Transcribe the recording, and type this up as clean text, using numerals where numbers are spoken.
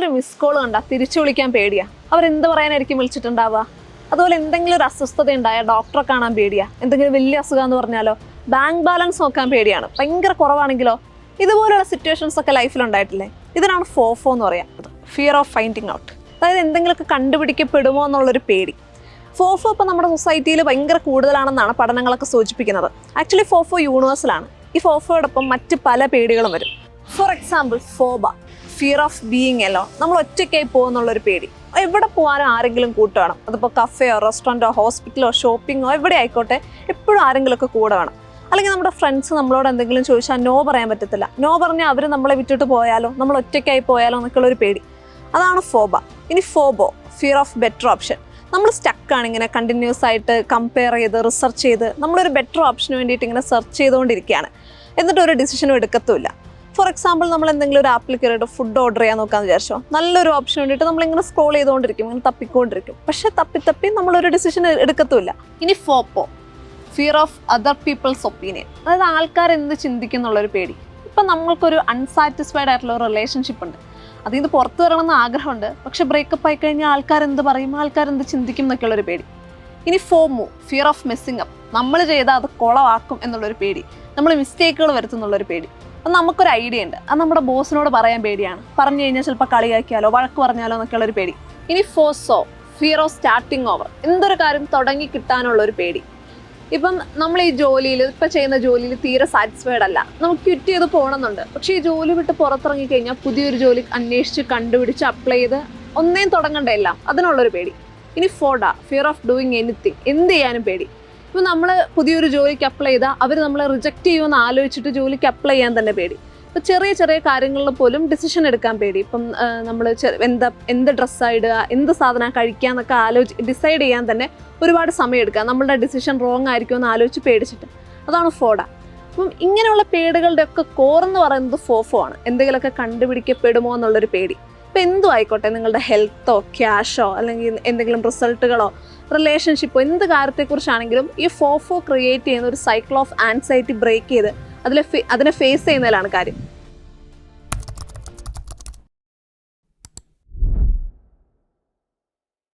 ഒരു miss call കണ്ടാൽ തിരിച്ചു വിളിക്കാൻ പേടിയാ. അവരെന്ത് പറയാനായിരിക്കും വിളിച്ചിട്ടുണ്ടാവുക? അതുപോലെ എന്തെങ്കിലും ഒരു അസ്വസ്ഥത ഉണ്ടായാൽ ഡോക്ടറെ കാണാൻ പേടിയാ. എന്തെങ്കിലും വലിയ അസുഖം എന്ന് പറഞ്ഞാലോ ബാങ്ക് ബാലൻസ് നോക്കാൻ പേടിയാണ്. ഭയങ്കര കുറവാണെങ്കിലോ? ഇതുപോലുള്ള സിറ്റുവേഷൻസ് ഒക്കെ ലൈഫിൽ ഉണ്ടായിട്ടില്ലേ? ഇതിനാണ് ഫോഫോ എന്ന് പറയുന്നത്, ഫിയർ ഓഫ് ഫൈൻഡിങ് ഔട്ട്. അതായത് എന്തെങ്കിലുമൊക്കെ കണ്ടുപിടിക്കപ്പെടുമോ എന്നുള്ളൊരു പേടി. ഫോഫോ ഇപ്പോൾ നമ്മുടെ സൊസൈറ്റിയിൽ ഭയങ്കര കൂടുതലാണെന്നാണ് പഠനങ്ങളൊക്കെ സൂചിപ്പിക്കുന്നത്. ആക്ച്വലി ഫോഫോ യൂണിവേഴ്സലാണ്. ഈ ഫോഫോയോടൊപ്പം മറ്റ് പല പേടികളും വരും. For example FOBA, fear of being alone. നമ്മൾ ഒറ്റയ്ക്കായി പോകുന്നുള്ളൊരു പേടി. എവിടെ പോകാനും ആരെങ്കിലും കൂട്ട് വേണം. അതിപ്പോൾ കഫേയോ റെസ്റ്റോറൻറ്റോ ഹോസ്പിറ്റലോ ഷോപ്പിങ്ങോ എവിടെ ആയിക്കോട്ടെ, എപ്പോഴും ആരെങ്കിലുമൊക്കെ കൂടെ വേണം. അല്ലെങ്കിൽ നമ്മുടെ ഫ്രണ്ട്സ് നമ്മളോട് എന്തെങ്കിലും ചോദിച്ചാൽ നോ പറയാൻ പറ്റത്തില്ല. നോ പറഞ്ഞാൽ അവർ നമ്മളെ വിട്ടിട്ട് പോയാലോ, നമ്മൾ ഒറ്റയ്ക്കായി പോയാലോ എന്നൊക്കെയുള്ളൊരു പേടി. അതാണ് ഫോബ. ഇനി FOBO, fear of better option. നമ്മൾ സ്റ്റക്കാണ് ഇങ്ങനെ കണ്ടിന്യൂസ് ആയിട്ട് കമ്പയർ ചെയ്ത് റിസർച്ച് ചെയ്ത് നമ്മളൊരു ബെറ്റർ ഓപ്ഷന് വേണ്ടിയിട്ട് ഇങ്ങനെ സെർച്ച് ചെയ്തുകൊണ്ടിരിക്കുകയാണ്. എന്നിട്ട് ഒരു ഡിസിഷനും എടുക്കത്തുമില്ല. ഫോർ എക്സാമ്പിൾ നമ്മൾ എന്തെങ്കിലും ഒരു ആപ്പിൽ കയറിയിട്ട് ഫുഡ് ഓർഡർ ചെയ്യാൻ നോക്കാമെന്ന് വിചാരിച്ചോ, നല്ലൊരു ഓപ്ഷൻ വേണ്ടിയിട്ട് നമ്മളിങ്ങനെ സ്ക്രോൾ ചെയ്തുകൊണ്ടിരിക്കും, ഇങ്ങനെ തപ്പിക്കൊണ്ടിരിക്കും. പക്ഷേ തപ്പി നമ്മളൊരു ഡിസിഷൻ എടുക്കത്തുമില്ല. ഇനി FOPO, fear of other people's opinion. അതായത് ആൾക്കാർ എന്ത് ചിന്തിക്കും എന്നുള്ളൊരു പേടി. ഇപ്പം നമ്മൾക്കൊരു അൺസാറ്റിസ്ഫൈഡ് ആയിട്ടുള്ള ഒരു റിലേഷൻഷിപ്പ് ഉണ്ട്, അതിൽ നിന്ന് പുറത്തു വരണമെന്ന് ആഗ്രഹമുണ്ട്. പക്ഷെ ബ്രേക്കപ്പ് ആയി കഴിഞ്ഞാൽ ആൾക്കാരെന്ത് പറയും, ആൾക്കാരെന്ത് ചിന്തിക്കും എന്നൊക്കെയുള്ളൊരു പേടി. ഇനി ഫോമോ, ഫിയർ ഓഫ് മെസ്സിങ് അപ്പ്. നമ്മൾ ചെയ്താൽ അത് കുളമാക്കും എന്നുള്ളൊരു പേടി, നമ്മൾ മിസ്റ്റേക്കുകൾ വരുത്തുന്നുള്ളൊരു പേടി. അപ്പം നമുക്കൊരു ഐഡിയ ഉണ്ട്, അത് നമ്മുടെ ബോസിനോട് പറയാൻ പേടിയാണ്. പറഞ്ഞു കഴിഞ്ഞാൽ ചിലപ്പോൾ കളിയാക്കിയാലോ വഴക്ക് പറഞ്ഞാലോ എന്നൊക്കെയുള്ളൊരു പേടി. ഇനി ഫോസോ, ഫിയർ ഓഫ് സ്റ്റാർട്ടിങ് ഓവർ. എന്തൊരു കാര്യം തുടങ്ങി കിട്ടാനുള്ളൊരു പേടി. ഇപ്പം നമ്മൾ ഈ ജോലിയിൽ ഇപ്പം ചെയ്യുന്ന ജോലിയിൽ തീരെ സാറ്റിസ്ഫൈഡ് അല്ല, നമുക്ക് ക്വിറ്റ് ചെയ്ത് പോകണമെന്നുണ്ട്. പക്ഷേ ഈ ജോലി വിട്ട് പുറത്തിറങ്ങി കഴിഞ്ഞാൽ പുതിയൊരു ജോലി അന്വേഷിച്ച് കണ്ടുപിടിച്ച് അപ്ലൈ ചെയ്ത് ഒന്നേം തുടങ്ങണ്ട എല്ലാം, അതിനുള്ളൊരു പേടി. ഇനി ഫോഡ, ഫിയർ ഓഫ് ഡൂയിങ് എനിത്തിങ്. എന്ത് ചെയ്യാനും പേടി. ഇപ്പം നമ്മൾ പുതിയൊരു ജോലിക്ക് അപ്ലൈ ചെയ്താൽ അവർ നമ്മളെ റിജക്റ്റ് ചെയ്യുമെന്ന് ആലോചിച്ചിട്ട് ജോലിക്ക് അപ്ലൈ ചെയ്യാൻ തന്നെ പേടി. ഇപ്പം ചെറിയ കാര്യങ്ങളിൽ പോലും ഡിസിഷൻ എടുക്കാൻ പേടി. ഇപ്പം നമ്മൾ എന്ത് ഡ്രസ്സാണ് ഇടുക, എന്ത് സാധനം കഴിക്കുക എന്നൊക്കെ ഡിസൈഡ് ചെയ്യാൻ തന്നെ ഒരുപാട് സമയം എടുക്കുക, നമ്മളുടെ ഡിസിഷൻ റോങ് ആയിരിക്കുമെന്ന് ആലോചിച്ച് പേടിച്ചിട്ട്. അതാണ് ഫോഡ. അപ്പം ഇങ്ങനെയുള്ള പേടികളുടെ ഒക്കെ കോറെന്ന് പറയുന്നത് ഫോഫോ ആണ്. എന്തെങ്കിലുമൊക്കെ കണ്ടുപിടിക്കപ്പെടുമോ എന്നുള്ളൊരു പേടി. ഇപ്പം എന്തും ആയിക്കോട്ടെ, നിങ്ങളുടെ ഹെൽത്തോ ക്യാഷോ അല്ലെങ്കിൽ എന്തെങ്കിലും റിസൾട്ടുകളോ റിലേഷൻഷിപ്പോ എന്ത് കാര്യത്തെക്കുറിച്ചാണെങ്കിലും ഈ ഫോഫോ ക്രിയേറ്റ് ചെയ്യുന്ന ഒരു സൈക്കിൾ ഓഫ് ആൻസൈറ്റി ബ്രേക്ക് ചെയ്ത് അതിനെ ഫേസ് ചെയ്യുന്നതിലാണ് കാര്യം.